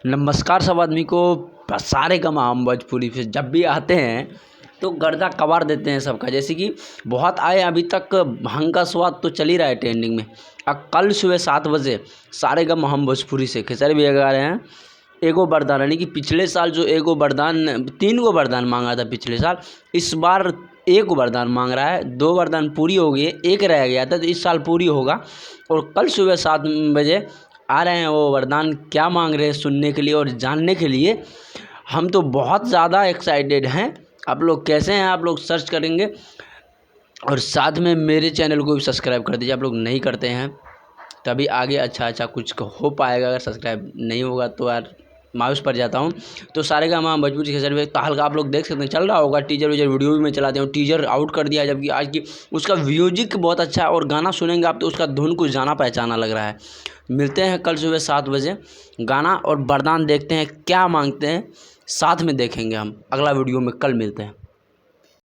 नमस्कार सब आदमी को। सारे गम हम भोजपुरी फिर जब भी आते हैं तो गर्दा कबार देते हैं सबका। जैसे कि बहुत आए अभी तक भांग का स्वाद तो चल ही रहा है ट्रेंडिंग में। अब कल सुबह 7 बजे सारे गम हम भोजपुरी से खेसारी भैया गा रहे हैं एगो वरदान, यानी कि पिछले साल जो एगो वरदान 3 गो वरदान मांगा था पिछले साल, इस बार एक वरदान मांग रहा है। 2 वरदान पूरी हो गई है, एक रह गया था तो इस साल पूरी होगा। और कल सुबह 7 बजे आ रहे हैं वो वरदान। क्या मांग रहे हैं सुनने के लिए और जानने के लिए हम तो बहुत ज़्यादा एक्साइटेड हैं। आप लोग कैसे हैं, आप लोग सर्च करेंगे और साथ में मेरे चैनल को भी सब्सक्राइब कर दीजिए। आप लोग नहीं करते हैं तभी आगे अच्छा कुछ हो पाएगा। अगर सब्सक्राइब नहीं होगा तो यार मायूस पड़ जाता हूँ। तो सारे का हम भोजपुरी खेसारी में ताल का आप लोग देख सकते हैं, चल रहा होगा टीजर वीडियो भी मैं चलाते हूँ। टीजर आउट कर दिया जबकि आज की उसका म्यूजिक बहुत अच्छा है और गाना सुनेंगे आप तो उसका धुन कुछ जाना पहचाना लग रहा है। मिलते हैं कल सुबह 7 बजे, गाना और वरदान देखते हैं क्या मांगते हैं, साथ में देखेंगे हम। अगला वीडियो में कल मिलते हैं।